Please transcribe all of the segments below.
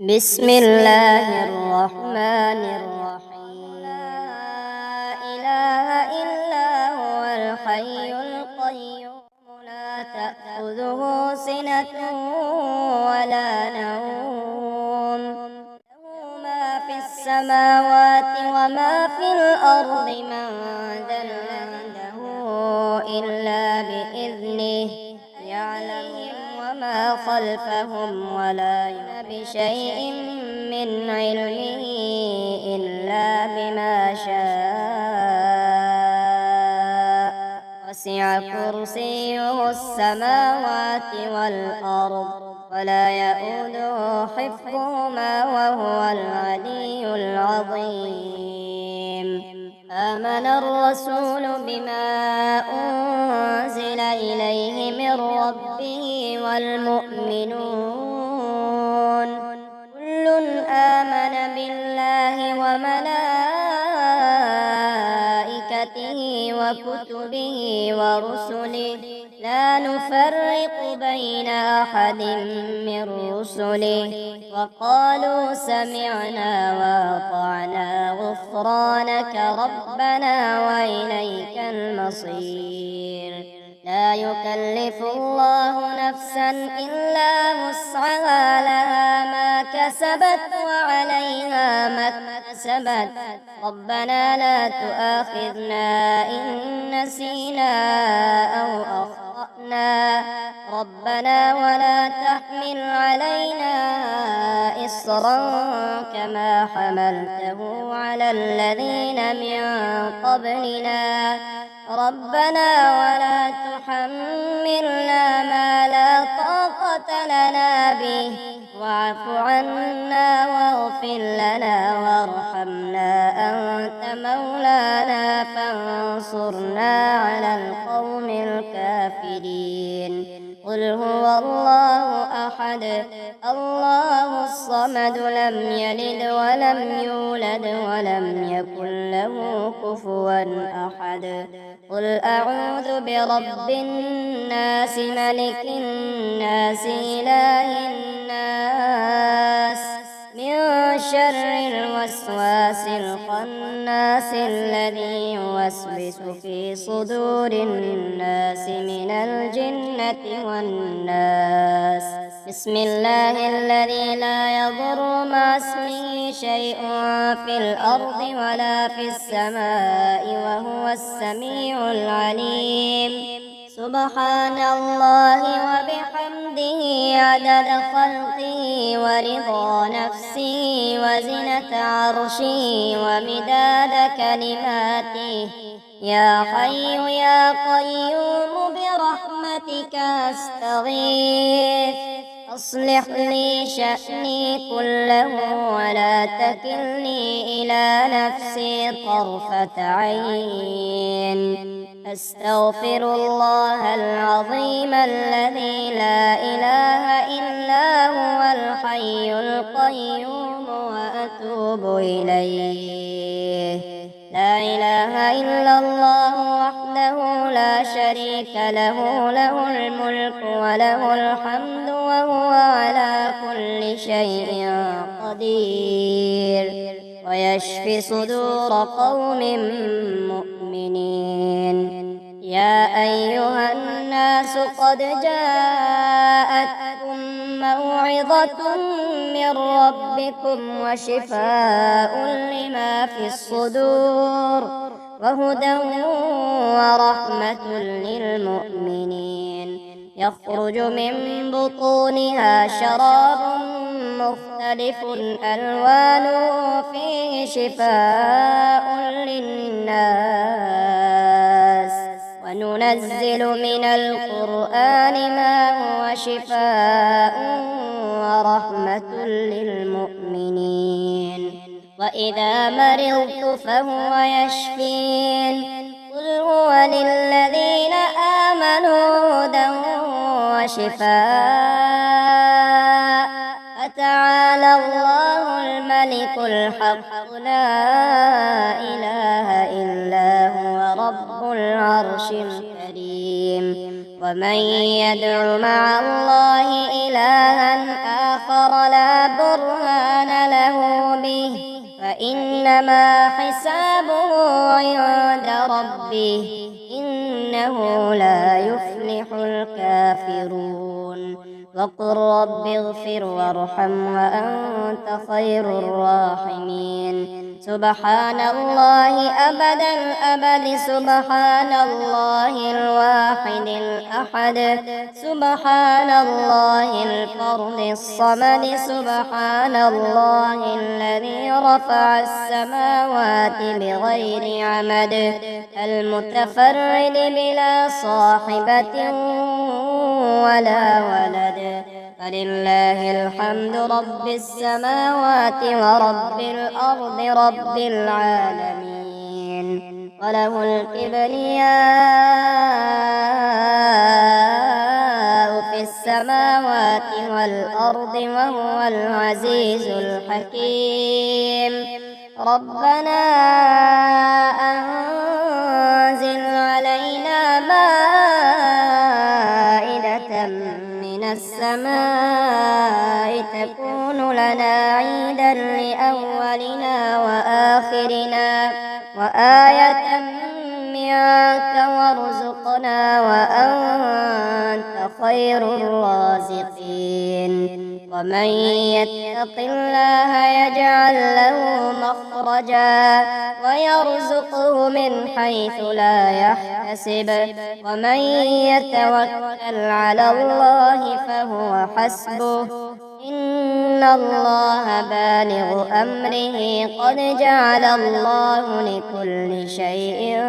بسم الله الرحمن الرحيم. لا إله إلا هو الحي القيوم لا تأخذه سنة ولا نوم له ما في السماوات وما في الأرض من ذا عنده إلا بإذنه يعلم وما خلفهم ولا بشيء من علمه إلا بما شاء وسع كرسيه السماوات والأرض ولا يؤوده حفظهما وهو العلي العظيم. آمن الرسول بما أنزل إليه من ربه والمؤمنون كل آمن بالله وملائكته وكتبه ورسله لا نفرق بين أحد من رسله وقالوا سمعنا وأطعنا غفرانك ربنا وإليك المصير. لا يكلف الله نفسا إلا وسعها لها ما كسبت وعليها ما اكتسبت ربنا لا تؤاخذنا إن نسينا أو أخطأنا ربنا ولا تحمل علينا إصرا كما حملته على الذين من قبلنا ربنا ولا تحملنا ما لا طاقة لنا به واعف عنا واغفر لنا وارحمنا أنت مولانا فانصرنا على القوم الكافرين. قل هو الله أحد الله الصمد لم يلد ولم يولد ولم يكن له كفوا أحد. قل أعوذ برب الناس ملك الناس إله الناس من شر الوسواس الخناس الذي يوسوس في صدور الناس من الجنة والناس. بسم الله الذي لا يضر مع اسمه شيء في الأرض ولا في السماء وهو السميع العليم. سبحان الله وبحمده عدد خلقه ورضا نفسه وزنة عرشه ومداد كلماته. يا حي يا قيوم برحمتك أستغيث أصلح لي شأني كله ولا تكلني إلى نفسي طرفة عين. أستغفر الله العظيم الذي لا إله إلا هو الحي القيوم وأتوب إليه. لا إله إلا الله وحده لا شريك له له الملك وله الحمد وهو على كل شيء قدير ويشفي صدور قوم مؤمنين. يا أيها الناس قد جاءتكم موعظة من ربكم وشفاء لما في الصدور وهدى ورحمة للمؤمنين. يخرج من بطونها شراب مختلف ألوانه فيه شفاء للناس وننزل من القرآن ما هو شفاء ورحمة للمؤمنين. وإذا مرضت فهو يشفين. قل هو للذين آمنوا هدى وشفاء. فتعالى الله الملك الحق لا إله إلا هو رب العرش الكريم. ومن يدع مع الله إلها آخر لا برهان له به فإنما حسابه عند ربه إنه لا يفلح الكافرون وقل رب اغفر وارحم وأنت خير الراحمين سبحان الله أبد الأبد سبحان الله الواحد الأحد سبحان الله الفرد الصمد سبحان الله الذي رفع السماوات بغير عمد المتفرد بلا صاحبة ولا ولد فلله الحمد رب السماوات ورب الأرض رب العالمين وله الكبرياء في السماوات والأرض وهو العزيز الحكيم ربنا أنزل علينا مائدة من السماء تكون لنا عيدا لأولنا وآخرنا وآية منك وارزقنا وأنت خير الرازقين ومن يتق الله يجعل له مخرجا ويرزقه من حيث لا يحتسب ومن يتوكل على الله فهو حسبه إن الله بالغ أمره قد جعل الله لكل شيء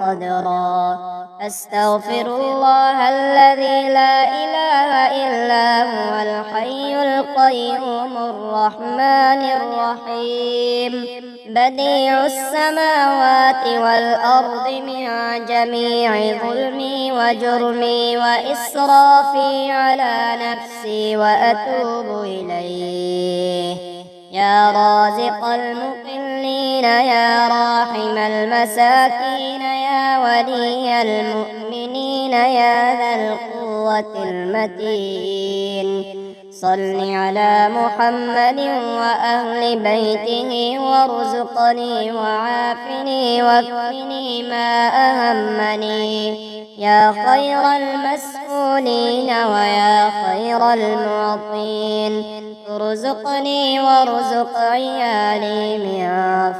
قدرا أستغفر الله الذي لا إله إلا هو الحي القيوم الرحمن الرحيم بديع السماوات والأرض من جميع ظلمي وجرمي وإسرافي على نفسي وأتوب إليه يا رازق المقلين يا راحم المساكين يا ولي المؤمنين يا ذا القوة المتين صل على محمد وأهل بيته وارزقني وعافني واكفني ما أهمني يا خير المسؤولين ويا خير المعطين ارزقني وارزق عيالي من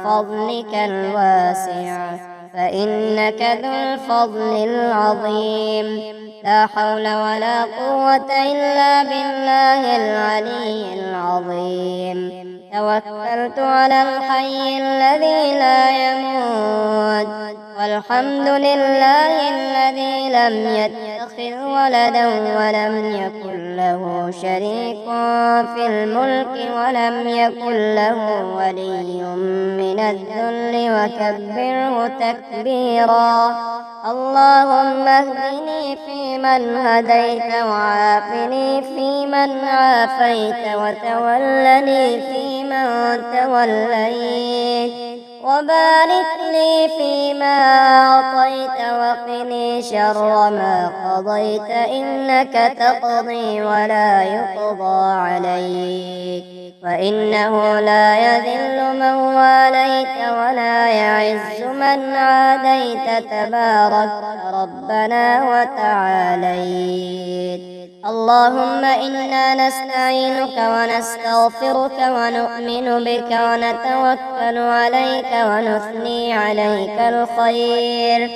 فضلك الواسع فإنك ذو الفضل العظيم لا حول ولا قوة إلا بالله العلي العظيم توكلت على الحي الذي لا يموت والحمد لله الذي لم يتخذ ولدا ولم يكن له شريك في الملك ولم يكن له ولي من الذل وكبره تكبيرا اللهم اهدني فيمن هديت وعافني فيمن عافيت وتولني فيمن توليت وبارك لي فيما أعطيت وقني شر ما قضيت إنك تقضي ولا يقضى عليك وإنه لا يذل من واليت ولا يعز من عاديت تبارك ربنا وتعاليت اللهم إنا نستعينك ونستغفرك ونؤمن بك ونتوكل عليك ونثني عليك الخير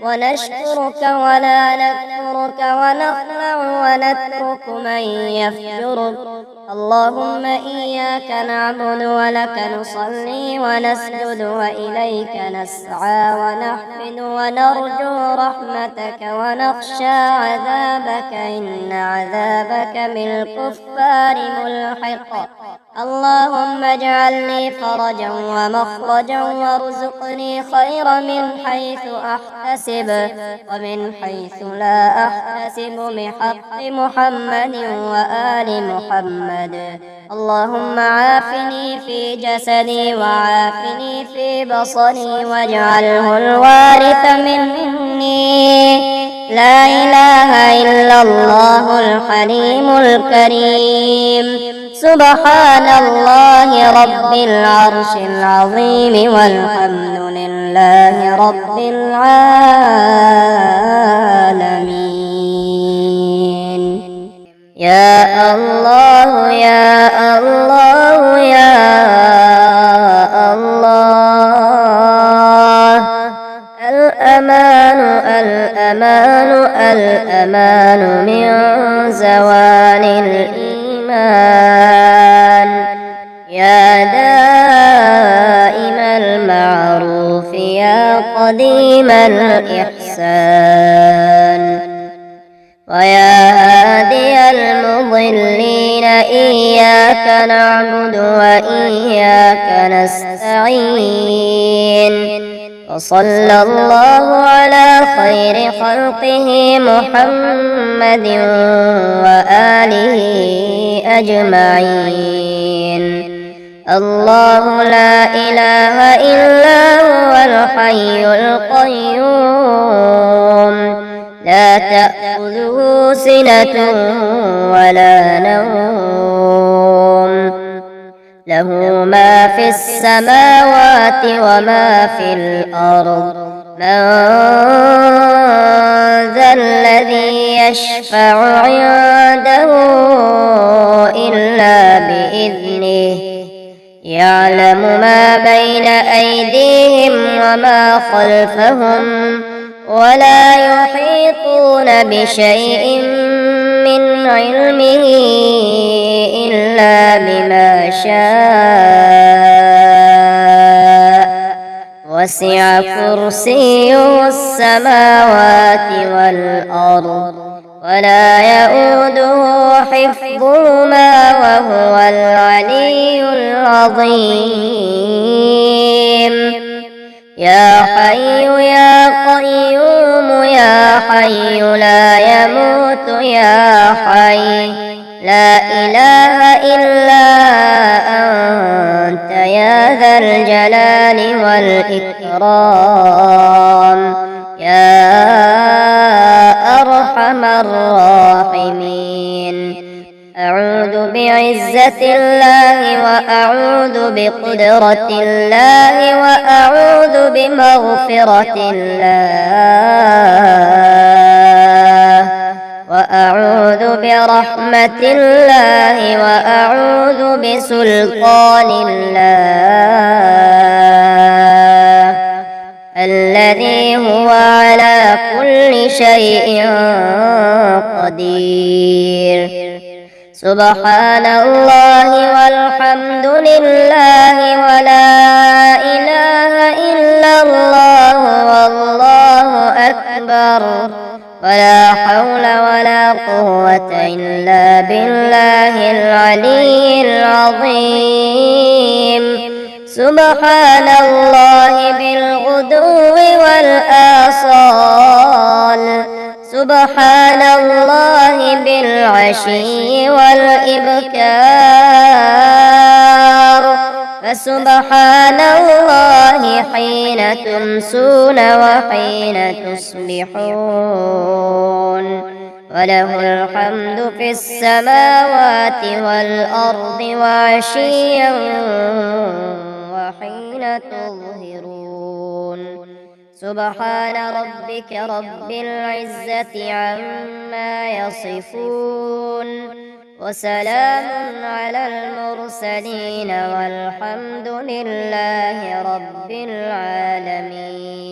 ونشكرك ولا نكفرك ونخلع ونترك من يفجرك اللهم إياك نعبد ولك نصلي ونسجد وإليك نسعى ونحمد ونرجو رحمتك ونخشى عذابك إن عذابك بالكفار ملحق اللهم اجعل لي فرجا ومخرجا وارزقني خير من حيث أحتسب ومن حيث لا أحتسب بحق محمد وآل محمد اللهم عافني في جسدي وعافني في بصري واجعله الوارث مني لا إله إلا الله الحليم الكريم سبحان الله رب العرش العظيم والحمد لله رب العالمين. يا الله يا الله يا الله. الأمان الأمان الأمان من زوال الإيمان. يا دائم المعروف يا قديم الإحسان. ويا هادي المضلين إياك نعبد وإياك نستعين. وصلى الله على خير خلقه محمد وآله أجمعين. الله لا إله إلا هو الحي القيوم لا تأخذه سنة ولا نوم. له ما في السماوات وما في الأرض. من ذا الذي يشفع عنده إلا بإذنه. يعلم ما بين أيديهم وما خلفهم ولا يحيطون بشيء من علمه إلا بما شاء. وسع كرسيه السماوات والأرض ولا يؤوده حفظهما وهو العلي العظيم. يا حي يا قيوم يا حي لا يموت يا حي لا إله إلا أنت يا ذا الجلال والإكرام يا أرحم الراحمين. أعوذ بعزة الله وأعوذ بقدرة الله وأعوذ بمغفرة الله وأعوذ برحمة الله وأعوذ بسلطان الله الذي هو على كل شيء قدير. سبحان الله والحمد لله ولا إله إلا الله والله أكبر ولا حول ولا قوة إلا بالله العلي العظيم. سبحان الله بالغدو والآصال. سبحان الله بالعشي والإبكار. فسبحان الله حين تمسون وحين تصبحون. وله الحمد في السماوات والأرض وعشيا وحين تظهرون. سبحان ربك رب العزة عما يصفون وسلام على المرسلين والحمد لله رب العالمين.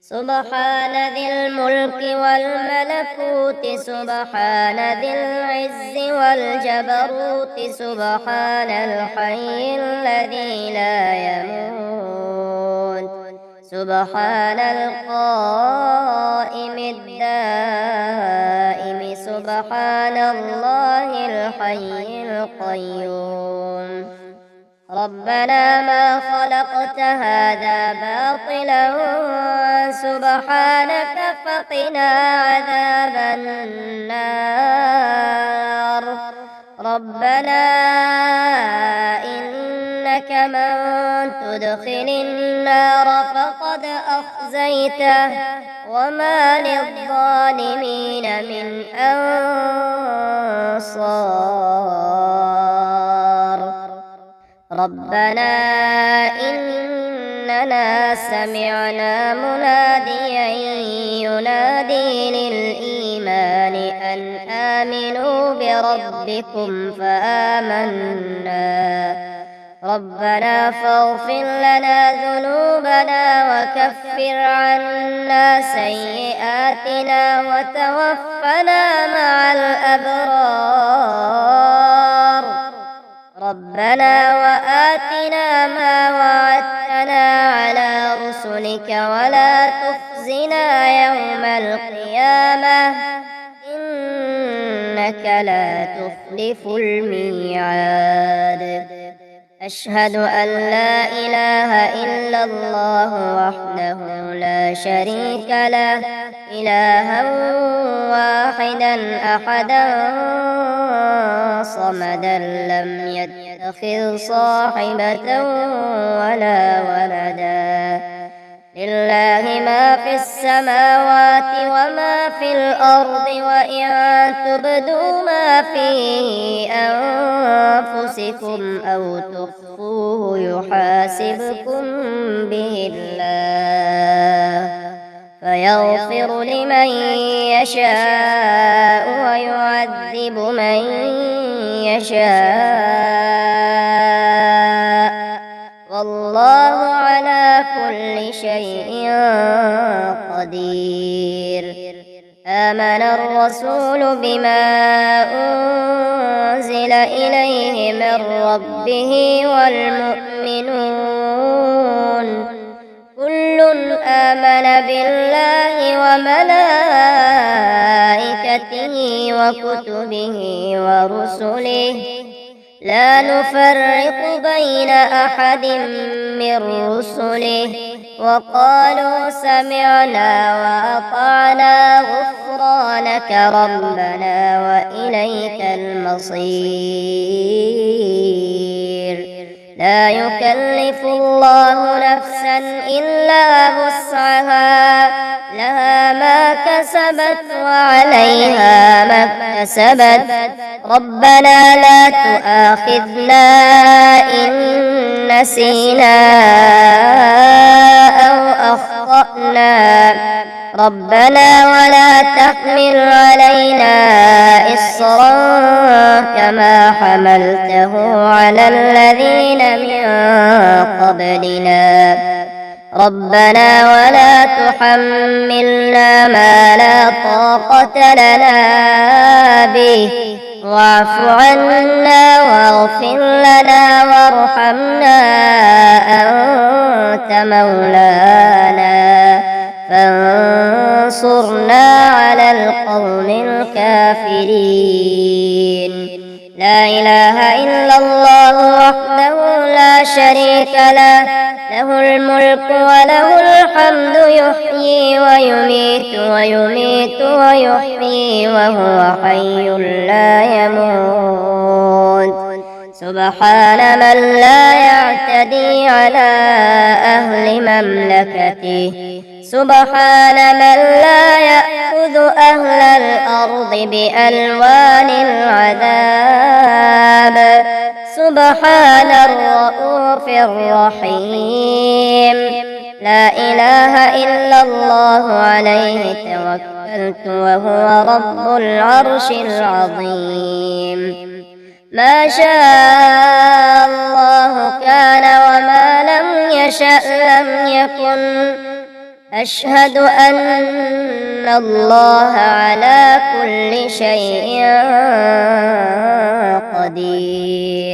سبحان ذي الملك والملكوت. سبحان ذي العز والجبروت. سبحان الحي الذي لا يموت. سبحان القائم الدائم. سبحان الله الحي القيوم. ربنا ما خلقت هذا باطلا سبحانك فقنا عذاب النار. ربنا إنك من تدخل النار فقد أخزيته وما للظالمين من أنصار ربنا إننا سمعنا مناديا ينادي للإيمان أن آمنوا بربكم فآمنا ربنا فاغفر لنا ذنوبنا وكفر عنا سيئاتنا وتوفنا مع الأبرار ربنا وآتنا ما وعدتنا على رسلك ولا تخزنا يوم القيامة إنك لا تخلف الميعاد أشهد أن لا إله إلا الله وحده لا شريك له إلها واحدا أحدا صمدا لم يتخذ صاحبة ولا ولدا لله ما في السماوات وما في الأرض وإن تبدوا ما في أنفسكم أو تخفوه يحاسبكم به الله فيغفر لمن يشاء ويعذب من يشاء والله على كل شيء قدير آمن الرسول بما أنزل إليه من ربه والمؤمنون كل آمن بالله وملائكته وكتبه ورسله لا نفرق بين أحد من رسله وقالوا سمعنا وأطعنا غفرانك ربنا وإليك المصير لا يكلف الله نفسا إلا وسعها لها ما كسبت وعليها ما اكتسبت ربنا لا تؤاخذنا إن نسينا أو أخطأنا ربنا ولا تحمل علينا إصرا كما حملته على الذين من قبلنا ربنا ولا تحملنا ما لا طاقة لنا به واعف عنا واغفر لنا وارحمنا أنت مولانا فانصرنا على القوم الكافرين لا إله إلا الله وحده لا شريك له له الملك وله الحمد يحيي ويميت ويميت ويحيي وهو حي لا يموت سبحان من لا يعتدي على أهل مملكته سبحان من لا يأخذ أهل الأرض بألوان العذاب سبحان الرؤوف الرحيم لا إله إلا الله عليه توكلت وهو رب العرش العظيم ما شاء الله كان وما لم يشأ لم يكن أشهد أن الله على كل شيء قدير